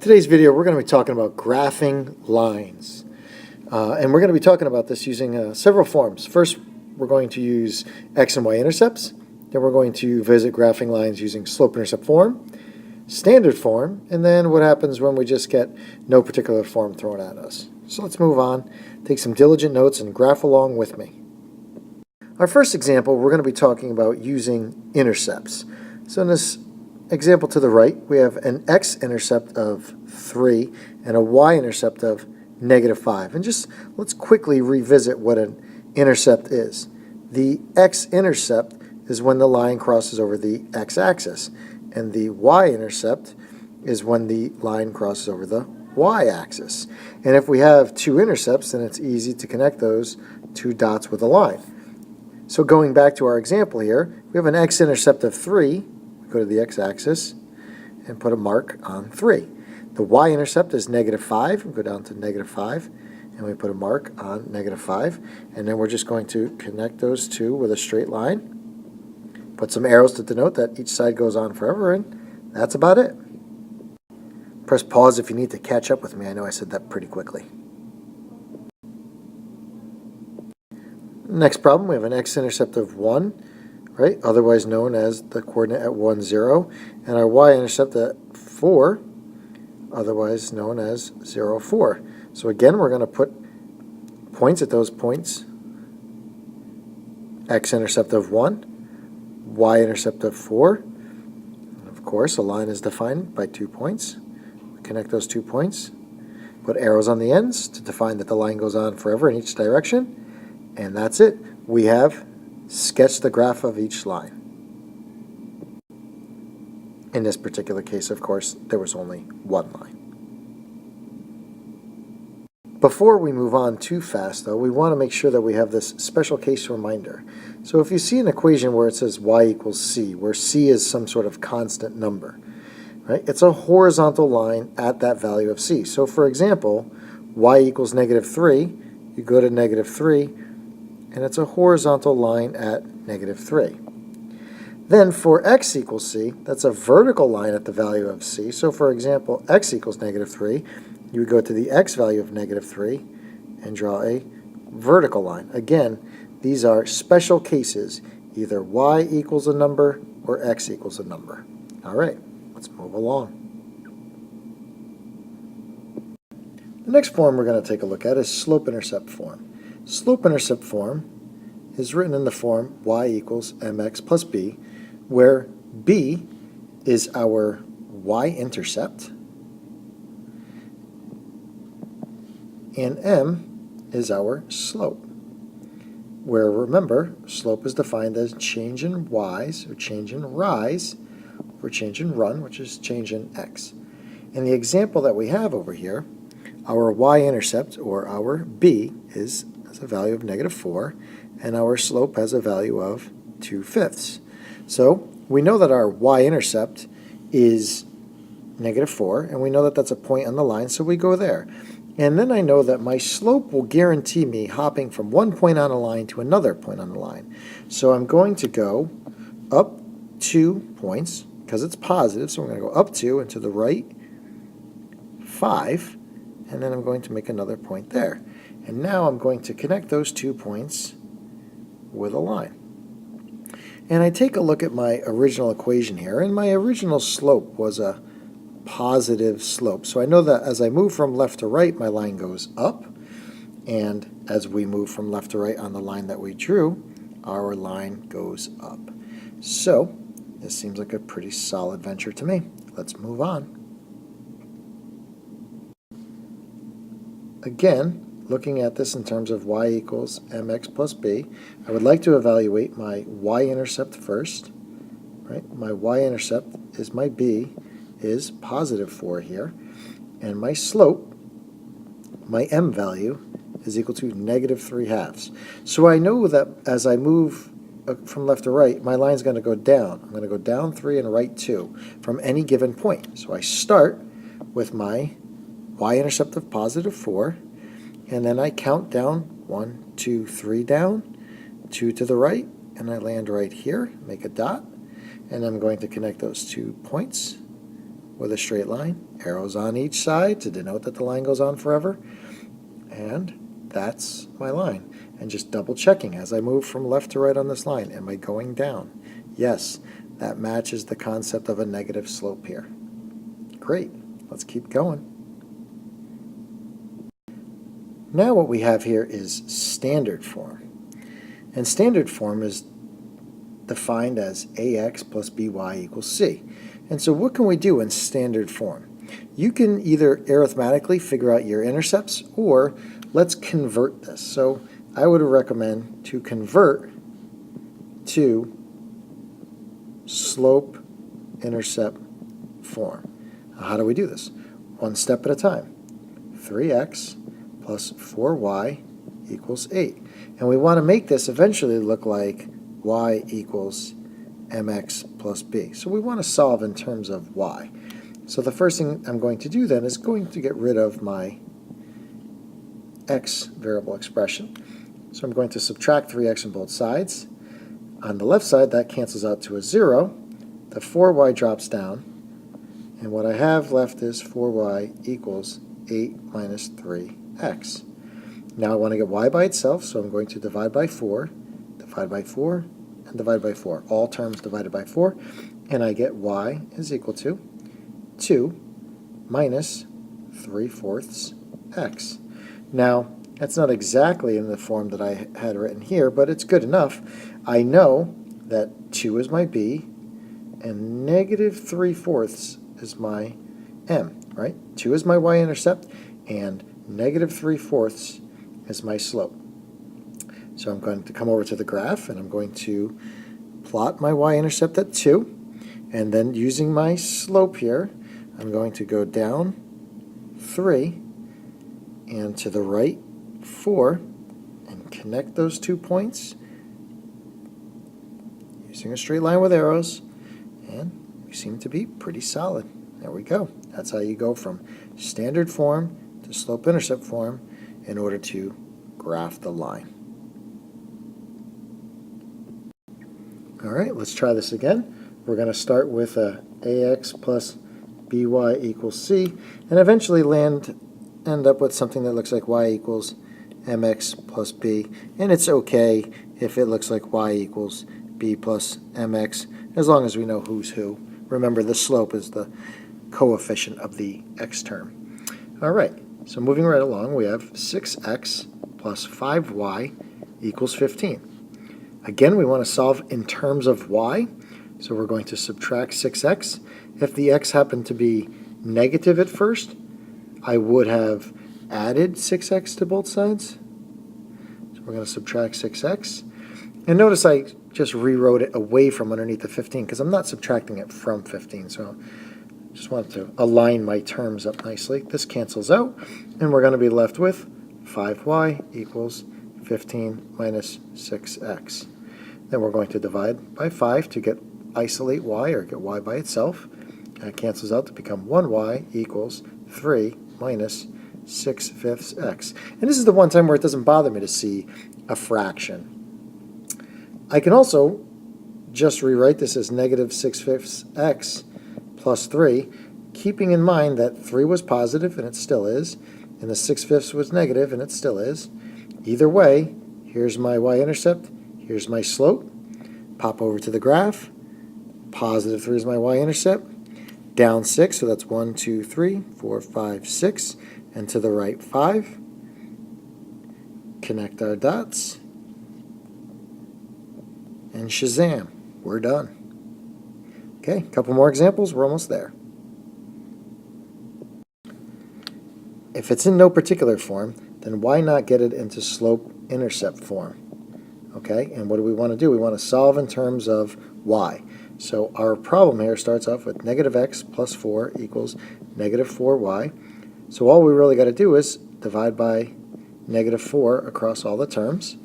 Today's video we're going to be talking about graphing lines. And we're going to be talking about this using several forms. First, we're going to use x and y intercepts. Then we're going to visit graphing lines using slope-intercept form, standard form, and then what happens when we just get no particular form thrown at us. So let's move on, take some diligent notes, and graph along with me. Our first example, we're going to be talking about using intercepts. So in this example to the right, we have an x-intercept of 3 and a y-intercept of -5. And just let's quickly revisit what an intercept is. The x-intercept is when the line crosses over the x-axis, and the y-intercept is when the line crosses over the y-axis. And if we have two intercepts, then it's easy to connect those two dots with a line. So going back to our example here, we have an x-intercept of 3. Go to the x-axis and put a mark on 3. The y-intercept is -5. We go down to -5 and we put a mark on -5. And then we're just going to connect those two with a straight line. Put some arrows to denote that each side goes on forever, and that's about it. Press pause if you need to catch up with me. I know I said that pretty quickly. Next problem, we have an x-intercept of 1, right, otherwise known as the coordinate at 1, 0, and our y-intercept at 4, otherwise known as 0, 4. So again, we're going to put points at those points. X-intercept of 1, y-intercept of 4, and of course a line is defined by 2 points. We connect those 2 points, put arrows on the ends to define that the line goes on forever in each direction, and that's it. We have sketched the graph of each line. In this particular case, of course, there was only one line. Before we move on too fast, though, we want to make sure that we have this special case reminder. So if you see an equation where it says y equals c, where c is some sort of constant number, right? It's a horizontal line at that value of c. So for example, y equals -3, you go to -3, and it's a horizontal line at -3. Then for x equals c, that's a vertical line at the value of c. So for example, x equals -3, you would go to the x value of -3 and draw a vertical line. Again, these are special cases. Either y equals a number or x equals a number. All right, let's move along. The next form we're going to take a look at is slope-intercept form. Slope-intercept form is written in the form y equals mx plus b, where b is our y-intercept and m is our slope, where, remember, slope is defined as change in y's, or change in rise, or change in run, which is change in x. In the example that we have over here, our y-intercept, or our b, has a value of -4, and our slope has a value of 2/5. So we know that our y-intercept is -4, and we know that that's a point on the line, so we go there. And then I know that my slope will guarantee me hopping from one point on a line to another point on the line. So I'm going to go up 2 points, because it's positive, so I'm going to go up 2 and to the right 5, and then I'm going to make another point there. And now I'm going to connect those 2 points with a line. And I take a look at my original equation here, and my original slope was a positive slope. So I know that as I move from left to right, my line goes up, and as we move from left to right on the line that we drew, our line goes up. So this seems like a pretty solid venture to me. Let's move on. Again, looking at this in terms of y equals mx plus b, I would like to evaluate my y-intercept first. Right? My y-intercept is my b, is +4 here, and my slope, my m value, is equal to -3/2. So I know that as I move from left to right, my line is going to go down. I'm going to go down 3 and right 2 from any given point. So I start with my y-intercept of +4, and then I count down 1, 2, 3 down, 2 to the right, and I land right here, make a dot, and I'm going to connect those 2 points with a straight line, arrows on each side to denote that the line goes on forever, and that's my line. And just double checking as I move from left to right on this line, am I going down? Yes, that matches the concept of a negative slope here. Great, let's keep going. Now what we have here is standard form. And standard form is defined as ax plus by equals c. And so what can we do in standard form? You can either arithmetically figure out your intercepts, or let's convert this. So I would recommend to convert to slope-intercept form. How do we do this? One step at a time. 3x plus 4y equals 8. And we want to make this eventually look like y equals mx plus b. So we want to solve in terms of y. So the first thing I'm going to do then is going to get rid of my x variable expression. So I'm going to subtract 3x on both sides. On the left side, that cancels out to a 0. The 4y drops down. And what I have left is 4y equals 8 minus 3x. Now I want to get y by itself, so I'm going to divide by 4, and divide by 4. All terms divided by 4. And I get y is equal to 2 minus 3/4 x. Now, that's not exactly in the form that I had written here, but it's good enough. I know that 2 is my b, and negative 3/4 is my m, right? 2 is my y-intercept, and negative 3/4 is my slope. So I'm going to come over to the graph, and I'm going to plot my y-intercept at 2, and then using my slope here, I'm going to go down 3, and to the right 4, and connect those 2 points using a straight line with arrows, and we seem to be pretty solid. There we go. That's how you go from standard form to slope-intercept form in order to graph the line. All right, let's try this again. We're going to start with ax plus by equals c, and eventually end up with something that looks like y equals mx plus b, and it's okay if it looks like y equals b plus mx, as long as we know who's who. Remember, the slope is the coefficient of the x term. All right, so moving right along, we have 6x plus 5y equals 15. Again, we want to solve in terms of y, so we're going to subtract 6x. If the x happened to be negative at first, I would have added 6x to both sides. So we're going to subtract 6x. And notice I just rewrote it away from underneath the 15 because I'm not subtracting it from 15. So just wanted to align my terms up nicely. This cancels out, and we're going to be left with 5y equals 15 minus 6x. Then we're going to divide by 5 to isolate y, or get y by itself. That cancels out to become 1y equals 3 minus 6/5 x. And this is the one time where it doesn't bother me to see a fraction. I can also just rewrite this as negative 6/5 x plus 3, keeping in mind that 3 was positive, and it still is, and the 6/5 was negative, and it still is. Either way, here's my y-intercept, here's my slope. Pop over to the graph. Positive 3 is my y-intercept. Down 6, so that's 1, 2, 3, 4, 5, 6, and to the right 5. Connect our dots, and shazam, we're done. Okay, a couple more examples, we're almost there. If it's in no particular form, then why not get it into slope-intercept form? Okay, and what do we want to do? We want to solve in terms of y. So our problem here starts off with negative x plus 4 equals negative 4y. So all we really got to do is divide by negative 4 across all the terms,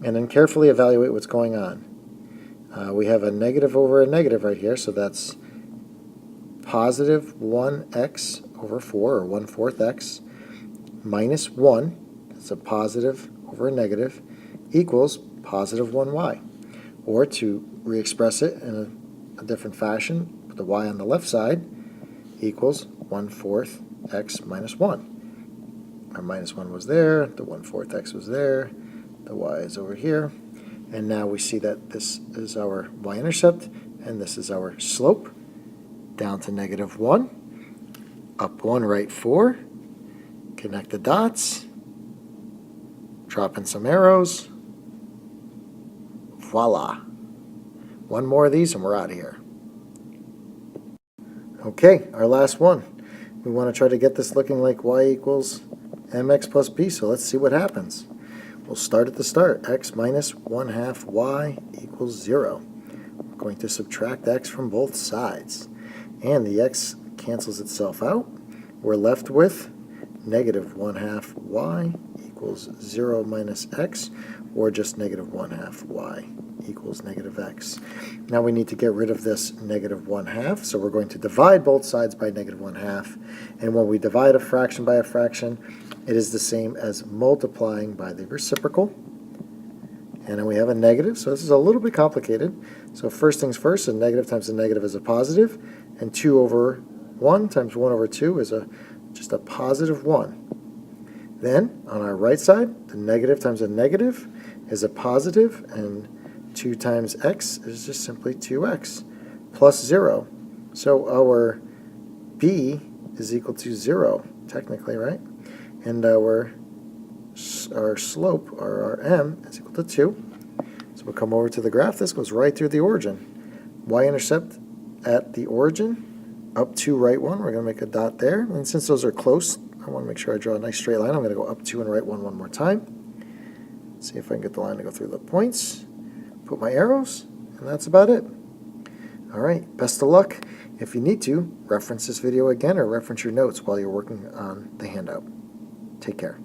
and then carefully evaluate what's going on. We have a negative over a negative right here, so that's positive 1x over 4, or 1/4 x, minus 1, that's a positive over a negative, equals positive 1y. Or to re-express it in a different fashion, put the y on the left side, equals 1/4 x minus 1. Our minus 1 was there, the 1/4 x was there, the y is over here, and now we see that this is our y-intercept, and this is our slope, down to -1, up 1, right 4, connect the dots, drop in some arrows, voila. One more of these and we're out of here. Okay, our last one. We want to try to get this looking like y equals mx plus b, so let's see what happens. We'll start at the start. X minus 1/2 y equals 0. We're going to subtract x from both sides. And the x cancels itself out. We're left with -1/2 y equals 0 minus x, or just -1/2 y equals -x. Now we need to get rid of this -1/2, so we're going to divide both sides by -1/2, and when we divide a fraction by a fraction, it is the same as multiplying by the reciprocal. And then we have a negative, so this is a little bit complicated. So first things first, a negative times a negative is a positive, and 2 over 1 times 1 over 2 is just a positive 1. Then, on our right side, the negative times a negative is a positive, and 2 times x is just simply 2x, plus 0. So our b is equal to 0, technically, right? And our slope, or our m, is equal to 2. So we'll come over to the graph. This goes right through the origin. Y-intercept at the origin, up 2, right 1. We're going to make a dot there. And since those are close, I want to make sure I draw a nice straight line. I'm going to go up 2 and right 1 one more time. See if I can get the line to go through the points. Put my arrows, and that's about it. All right, best of luck. If you need to, reference this video again or reference your notes while you're working on the handout. Take care.